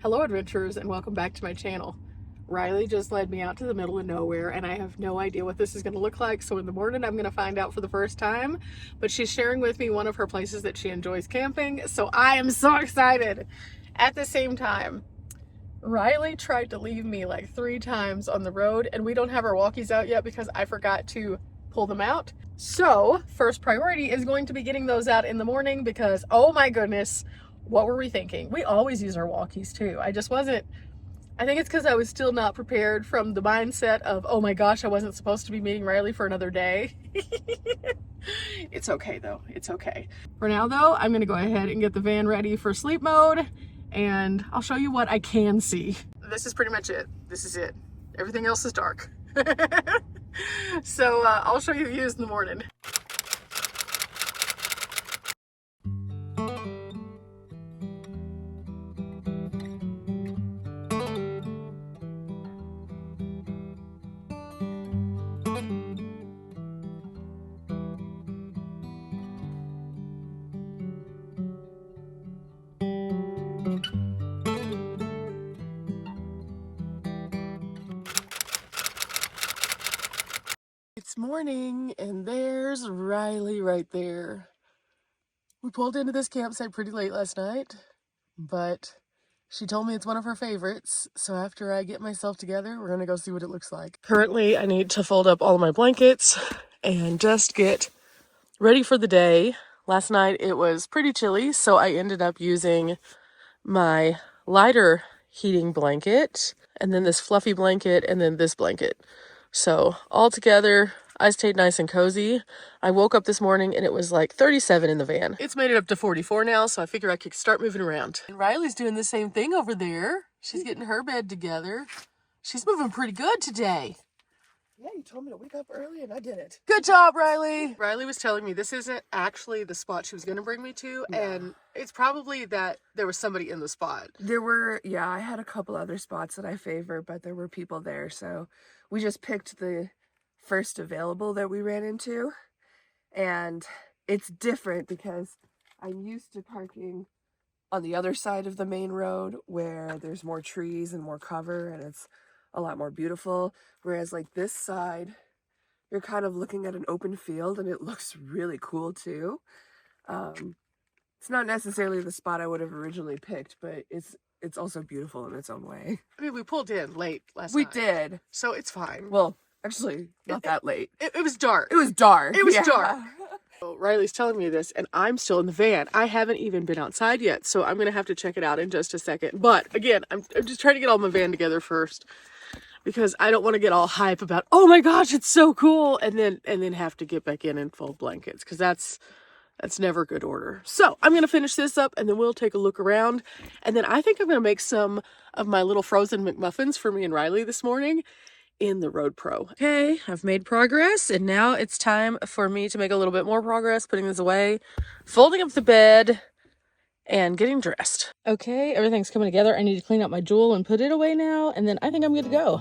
Hello adventurers and welcome back to my channel. Riley just led me out to the middle of nowhere and I have no idea what this is going to look like, so in the morning I'm going to find out for the first time, but she's sharing with me one of her places that she enjoys camping, so I am so excited. At the same time, Riley tried to leave me like 3 times on the road and we don't have our walkies out yet because I forgot to pull them out. So first priority is going to be getting those out in the morning because oh my goodness, what were we thinking? We always use our walkies too. I think it's because I was still not prepared from the mindset of, oh my gosh, I wasn't supposed to be meeting Riley for another day. It's okay though, it's okay. For now though, I'm gonna go ahead and get the van ready for sleep mode and I'll show you what I can see. This is pretty much it. This is it. Everything else is dark. So I'll show you the views in the morning. It's morning and there's Riley right there. We pulled into this campsite pretty late last night, but she told me it's one of her favorites, so after I get myself together, we're gonna go see what it looks like. Currently, I need to fold up all of my blankets and just get ready for the day. Last night it was pretty chilly, so I ended up using my lighter heating blanket, and then this fluffy blanket, and then this blanket. So all together, I stayed nice and cozy. I woke up this morning and it was like 37 in the van. It's made it up to 44 now, so I figure I could start moving around. And Riley's doing the same thing over there. She's getting her bed together. She's moving pretty good today. Yeah, you told me to wake up early and I did it. Good job, Riley. Riley was telling me this isn't actually the spot she was going to bring me to. No. And it's probably that there was somebody in the spot. Yeah, I had a couple other spots that I favor, but there were people there. So we just picked the first available that we ran into. And it's different because I'm used to parking on the other side of the main road where there's more trees and more cover and it's a lot more beautiful, whereas like this side you're kind of looking at an open field and it looks really cool too. It's not necessarily the spot I would have originally picked, but it's also beautiful in its own way. I mean, we pulled in late last night. We did, so it's fine. Well, actually not that late. It was dark. It was dark. It was dark. So Riley's telling me this and I'm still in the van. I haven't even been outside yet, so I'm gonna have to check it out in just a second. But again, I'm just trying to get all my van together first because I don't want to get all hype about, oh my gosh, it's so cool, and then have to get back in and fold blankets, because that's never good order. So I'm gonna finish this up and then we'll take a look around, and then I think I'm gonna make some of my little frozen McMuffins for me and Riley this morning in the Road Pro. Okay, I've made progress and now it's time for me to make a little bit more progress, putting this away, folding up the bed, and getting dressed. Okay, everything's coming together. I need to clean out my Jewel and put it away now, and then I think I'm good to go.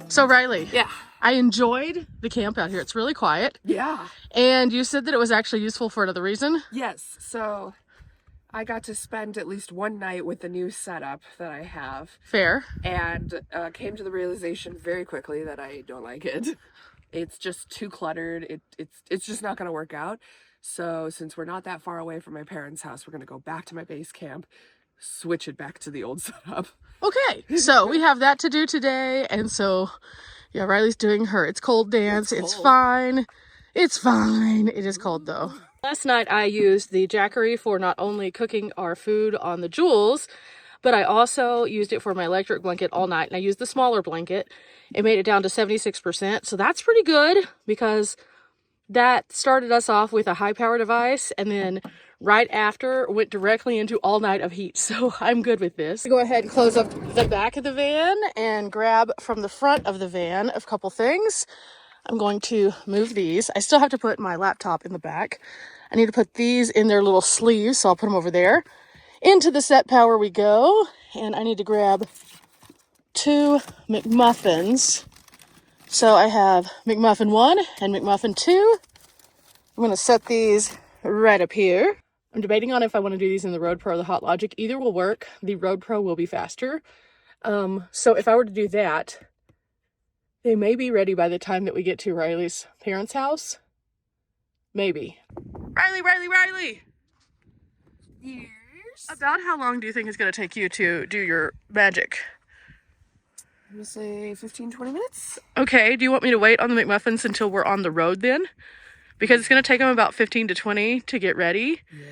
So Riley, yeah, I enjoyed the camp out here. It's really quiet. Yeah. And you said that it was actually useful for another reason? Yes. So I got to spend at least one night with the new setup that I have. Fair. And came to the realization very quickly that I don't like it. It's just too cluttered. It's just not going to work out. So since we're not that far away from my parents' house, we're going to go back to my base camp, switch it back to the old setup. Okay, so we have that to do today, and so yeah, Riley's doing her It's Cold dance. It's fine. It's fine. It is cold though. Last night I used the Jackery for not only cooking our food on the Jules, but I also used it for my electric blanket all night, and I used the smaller blanket. It made it down to 76%, so that's pretty good because that started us off with a high power device, and then right after went directly into all night of heat. So I'm good with this. Go ahead and close up the back of the van and grab from the front of the van a couple things. I'm going to move these. I still have to put my laptop in the back. I need to put these in their little sleeves, so I'll put them over there. Into the set power we go, and I need to grab 2 McMuffins. So I have McMuffin 1 and McMuffin 2. I'm going to set these right up here. I'm debating on if I want to do these in the Road Pro or the Hot Logic. Either will work. The Road Pro will be faster. So if I were to do that, they may be ready by the time that we get to Riley's parents' house. Maybe. Riley! Years? About how long do you think it's going to take you to do your magic? I'm going to say 15-20 minutes. Okay, do you want me to wait on the McMuffins until we're on the road then? Because it's going to take them about 15 to 20 to get ready. Yeah.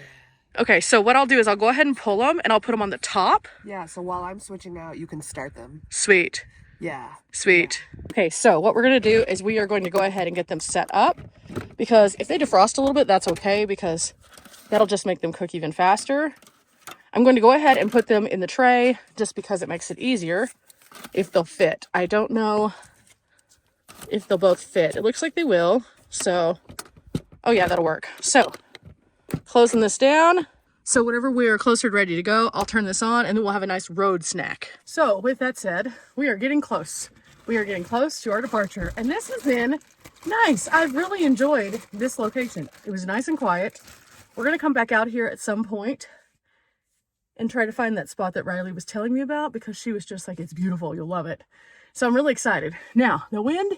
Okay, so what I'll do is I'll go ahead and pull them, and I'll put them on the top. Yeah, so while I'm switching out, you can start them. Sweet. Yeah. Sweet. Yeah. Okay, so what we're going to do is we are going to go ahead and get them set up, because if they defrost a little bit, that's okay, because that'll just make them cook even faster. I'm going to go ahead and put them in the tray just because it makes it easier if they'll fit. I don't know if they'll both fit. It looks like they will. So, oh yeah, that'll work. So, closing this down. So whenever we're closer to ready to go, I'll turn this on and then we'll have a nice road snack. So with that said, we are getting close. We are getting close to our departure. And this has been nice. I've really enjoyed this location. It was nice and quiet. We're going to come back out here at some point and try to find that spot that Riley was telling me about, because she was just like, it's beautiful, you'll love it. So I'm really excited. Now, the wind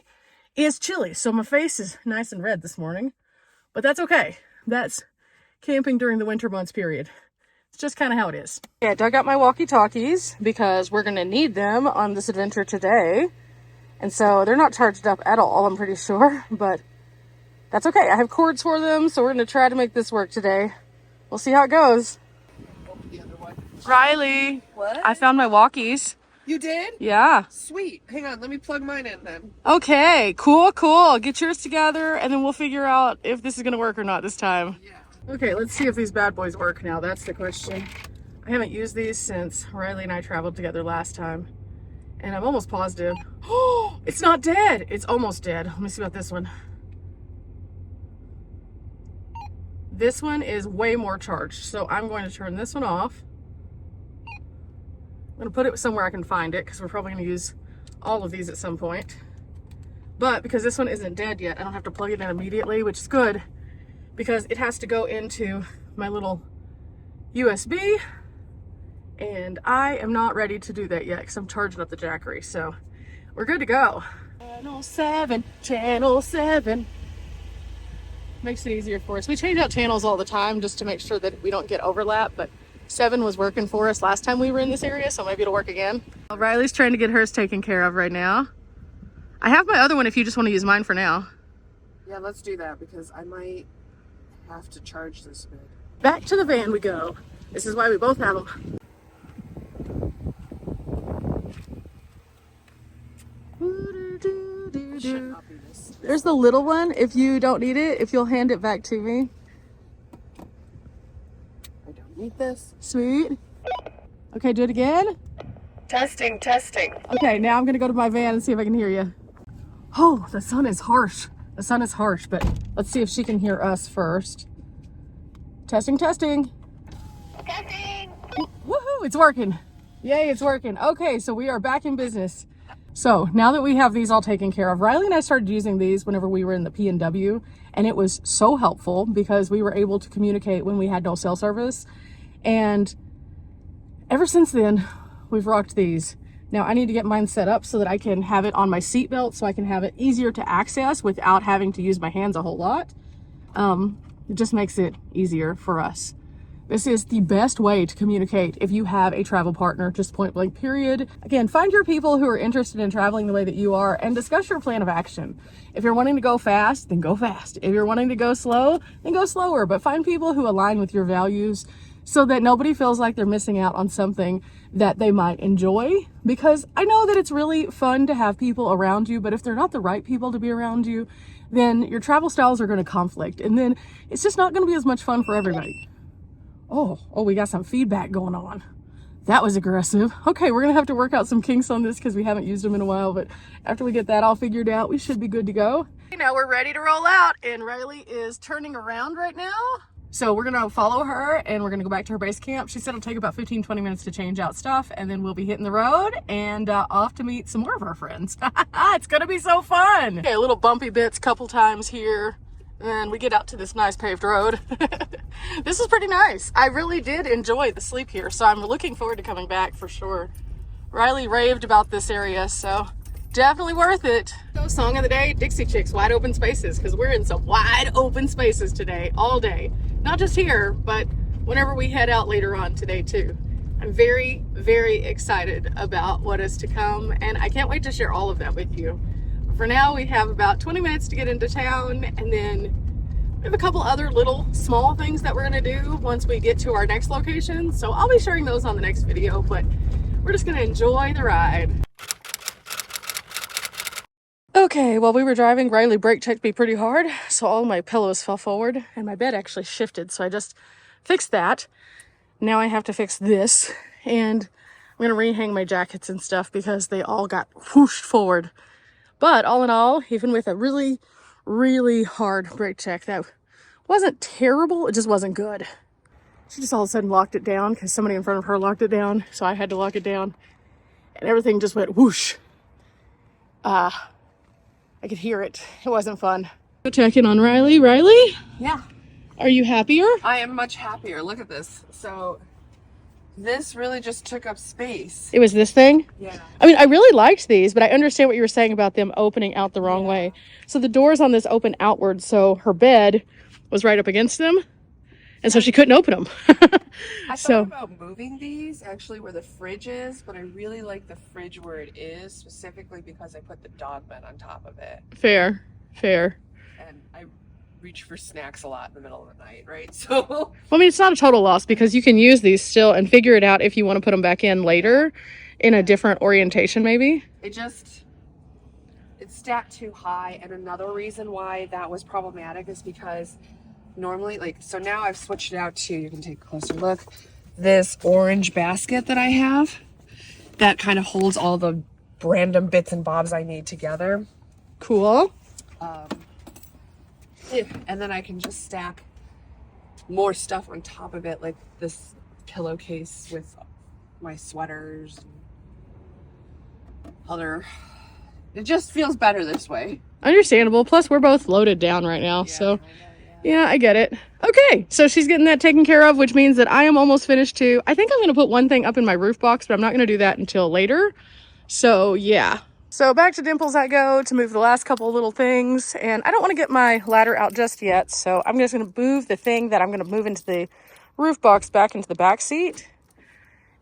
is chilly, so my face is nice and red this morning, but that's okay. That's camping during the winter months period. It's just kind of how it is. Yeah, I dug out my walkie-talkies because we're going to need them on this adventure today. And so they're not charged up at all, I'm pretty sure, but that's okay. I have cords for them, so we're going to try to make this work today. We'll see how it goes. Riley, what? I found my walkies. You did? Yeah. Sweet. Hang on, let me plug mine in then. Okay, cool. Get yours together and then we'll figure out if this is going to work or not this time. Yeah. Okay, let's see if these bad boys work now. That's the question. I haven't used these since Riley and I traveled together last time. And I'm almost positive. Oh, it's not dead. It's almost dead. Let me see about this one. This one is way more charged. So I'm going to turn this one off. I'm going to put it somewhere I can find it because we're probably going to use all of these at some point. But because this one isn't dead yet, I don't have to plug it in immediately, which is good because it has to go into my little USB. And I am not ready to do that yet because I'm charging up the Jackery. So we're good to go. Channel 7. Makes it easier for us. We change out channels all the time just to make sure that we don't get overlap, but 7 was working for us last time we were in this area, so maybe it'll work again. Well, Riley's trying to get hers taken care of right now. I have my other one if you just want to use mine for now. Yeah, let's do that because I might have to charge this bit. Back to the van we go. This is why we both have them. Should not be this. There's the little one. If you don't need it, if you'll hand it back to me. I don't need this. Sweet. Okay, do it again. Testing. Okay, now I'm gonna go to my van and see if I can hear you. Oh, the sun is harsh. But let's see if she can hear us first. Testing. Woohoo, it's working. Yay, it's working. Okay, so we are back in business. So now that we have these all taken care of, Riley and I started using these whenever we were in the P&W, and it was so helpful because we were able to communicate when we had no cell service. And ever since then, we've rocked these. Now I need to get mine set up so that I can have it on my seatbelt so I can have it easier to access without having to use my hands a whole lot. It just makes it easier for us. This is the best way to communicate if you have a travel partner, just point blank period. Again, find your people who are interested in traveling the way that you are and discuss your plan of action. If you're wanting to go fast, then go fast. If you're wanting to go slow, then go slower. But find people who align with your values so that nobody feels like they're missing out on something that they might enjoy. Because I know that it's really fun to have people around you, but if they're not the right people to be around you, then your travel styles are going to conflict. And then it's just not going to be as much fun for everybody. Oh, we got some feedback going on. That was aggressive. Okay, we're gonna have to work out some kinks on this because we haven't used them in a while, but after we get that all figured out, we should be good to go. Now we're ready to roll out, and Riley is turning around right now. So we're gonna follow her and we're gonna go back to her base camp. She said it'll take about 15-20 minutes to change out stuff, and then we'll be hitting the road and off to meet some more of our friends. It's gonna be so fun. Okay, a little bumpy bits couple times here, and we get out to this nice paved road. This is pretty nice. I really did enjoy the sleep here, so I'm looking forward to coming back for sure. Riley raved about this area, so definitely worth it. So song of the day, Dixie Chicks, Wide Open Spaces, because we're in some wide open spaces today, all day. Not just here, but whenever we head out later on today too. I'm very, very excited about what is to come, and I can't wait to share all of that with you. For now, we have about 20 minutes to get into town, and then we have a couple other little small things that we're gonna do once we get to our next location. So I'll be sharing those on the next video, but we're just gonna enjoy the ride. Okay, while we were driving, Riley brake checked me pretty hard, so all my pillows fell forward, and my bed actually shifted, so I just fixed that. Now I have to fix this, and I'm gonna rehang my jackets and stuff because they all got whooshed forward. But all in all, even with a really, really hard brake check, that wasn't terrible, it just wasn't good. She just all of a sudden locked it down because somebody in front of her locked it down, so I had to lock it down, and everything just went whoosh. I could hear it. It wasn't fun. Go check in on Riley. Riley? Yeah. Are you happier? I am much happier. Look at this. So this really just took up space. It was this thing? Yeah. I mean, I really liked these, but I understand what you were saying about them opening out the wrong way. So the doors on this open outward, so her bed was right up against them, and so she couldn't open them. I thought about moving these actually where the fridge is, but I really like the fridge where it is, specifically because I put the dog bed on top of it. Fair. And I reach for snacks a lot in the middle of the night, right? So well, I mean, it's not a total loss because you can use these still and figure it out if you want to put them back in later in a different orientation maybe. It's stacked too high, and another reason why that was problematic is because normally, so now I've switched it out to, you can take a closer look, this orange basket that I have that kind of holds all the random bits and bobs I need together. Cool. And then I can just stack more stuff on top of it, like this pillowcase with my sweaters and other. It just feels better this way. Understandable. Plus, we're both loaded down right now, so yeah, I get it. Okay, so she's getting that taken care of, which means that I am almost finished too. I think I'm going to put one thing up in my roof box, but I'm not going to do that until later. So yeah. So back to Dimples I go to move the last couple of little things, and I don't want to get my ladder out just yet, so I'm just going to move the thing that I'm going to move into the roof box back into the back seat.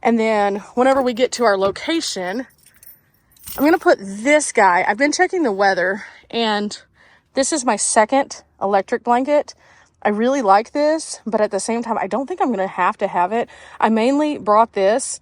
And then whenever we get to our location, I'm going to put this guy. I've been checking the weather, and this is my second electric blanket. I really like this, but at the same time, I don't think I'm going to have it. I mainly brought this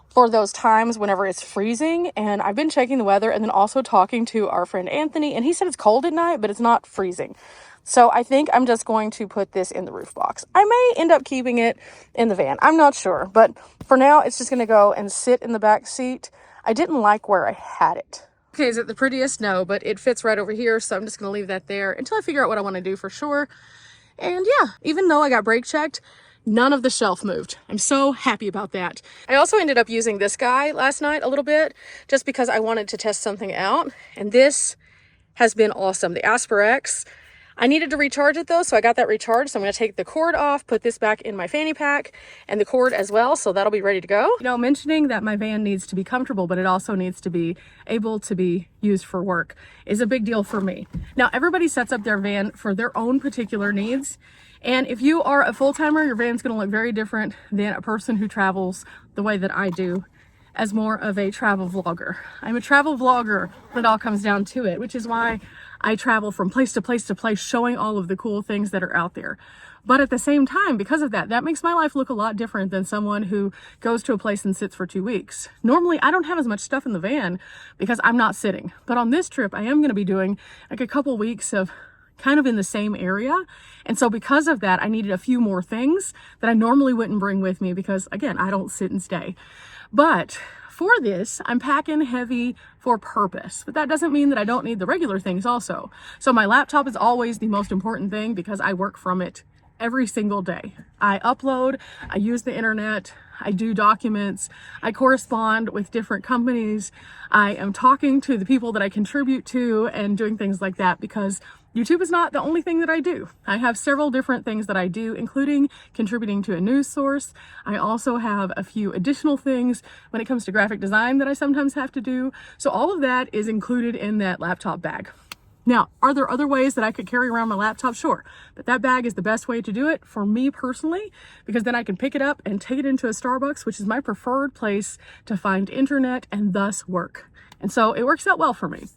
for those times whenever it's freezing, and I've been checking the weather and then also talking to our friend Anthony, and he said it's cold at night, but it's not freezing. So I think I'm just going to put this in the roof box. I may end up keeping it in the van. I'm not sure, but for now, it's just going to go and sit in the back seat. I didn't like where I had it. Okay, is it the prettiest? No, but it fits right over here, so I'm just going to leave that there until I figure out what I want to do for sure. And yeah, even though I got brake checked, none of the shelf moved. I'm so happy about that. I also ended up using this guy last night a little bit just because I wanted to test something out. And this has been awesome. The Asperex. I needed to recharge it though, so I got that recharged. So I'm going to take the cord off, put this back in my fanny pack and the cord as well. So that'll be ready to go. You know, mentioning that my van needs to be comfortable, but it also needs to be able to be used for work is a big deal for me. Now, everybody sets up their van for their own particular needs. And if you are a full-timer, your van's gonna look very different than a person who travels the way that I do as more of a travel vlogger. I'm a travel vlogger when it all comes down to it, which is why I travel from place to place to place, showing all of the cool things that are out there. But at the same time, because of that, that makes my life look a lot different than someone who goes to a place and sits for 2 weeks. Normally, I don't have as much stuff in the van because I'm not sitting. But on this trip, I am going to be doing like a couple weeks of kind of in the same area. And so because of that, I needed a few more things that I normally wouldn't bring with me because, again, I don't sit and stay. But for this, I'm packing heavy for purpose, but that doesn't mean that I don't need the regular things also. So my laptop is always the most important thing because I work from it every single day. I upload, I use the internet, I do documents, I correspond with different companies, I am talking to the people that I contribute to and doing things like that because YouTube is not the only thing that I do. I have several different things that I do, including contributing to a news source. I also have a few additional things when it comes to graphic design that I sometimes have to do. So all of that is included in that laptop bag. Now, are there other ways that I could carry around my laptop? Sure, but that bag is the best way to do it for me personally, because then I can pick it up and take it into a Starbucks, which is my preferred place to find internet and thus work. And so it works out well for me.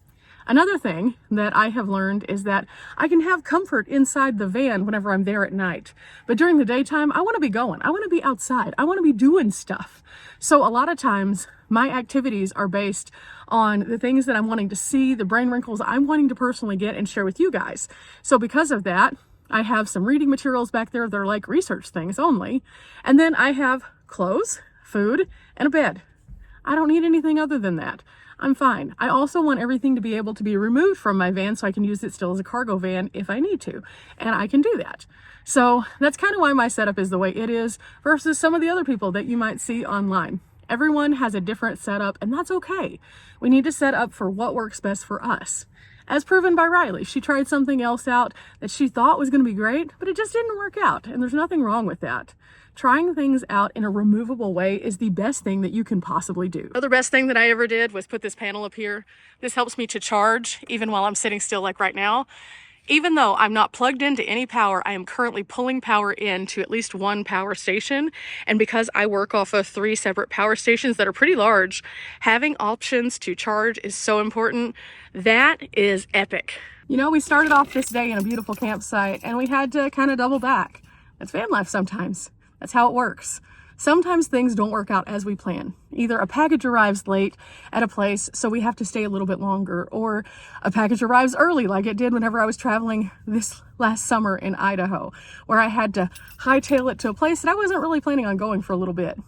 Another thing that I have learned is that I can have comfort inside the van whenever I'm there at night. But during the daytime, I want to be going. I want to be outside. I want to be doing stuff. So a lot of times my activities are based on the things that I'm wanting to see, the brain wrinkles I'm wanting to personally get and share with you guys. So because of that, I have some reading materials back there that are like research things only. And then I have clothes, food, and a bed. I don't need anything other than that. I'm fine. I also want everything to be able to be removed from my van so I can use it still as a cargo van if I need to. And I can do that. So that's kind of why my setup is the way it is versus some of the other people that you might see online. Everyone has a different setup, and that's okay. We need to set up for what works best for us. As proven by Riley, she tried something else out that she thought was going to be great, but it just didn't work out, and there's nothing wrong with that. Trying things out in a removable way is the best thing that you can possibly do. The other best thing that I ever did was put this panel up here. This helps me to charge even while I'm sitting still like right now. Even though I'm not plugged into any power, I am currently pulling power into at least one power station. And because I work off of 3 separate power stations that are pretty large, having options to charge is so important. That is epic. You know, we started off this day in a beautiful campsite and we had to kind of double back. That's van life sometimes. That's how it works. Sometimes things don't work out as we plan. Either a package arrives late at a place, so we have to stay a little bit longer, or a package arrives early like it did whenever I was traveling this last summer in Idaho, where I had to hightail it to a place that I wasn't really planning on going for a little bit.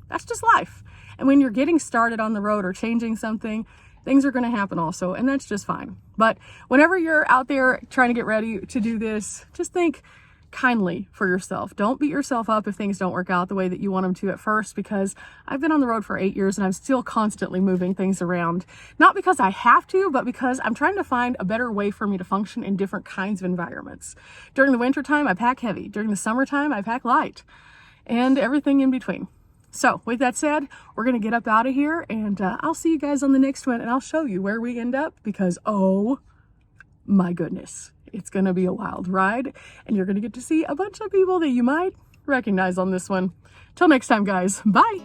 That's just life. And when you're getting started on the road or changing something, things are going to happen also, and that's just fine. But whenever you're out there trying to get ready to do this, just think kindly for yourself. Don't beat yourself up if things don't work out the way that you want them to at first, because I've been on the road for 8 years and I'm still constantly moving things around. Not because I have to, but because I'm trying to find a better way for me to function in different kinds of environments. During the wintertime, I pack heavy. During the summertime, I pack light. And everything in between. So with that said, we're going to get up out of here, and I'll see you guys on the next one, and I'll show you where we end up, because oh my goodness, it's going to be a wild ride, and you're going to get to see a bunch of people that you might recognize on this one. Till next time, guys. Bye.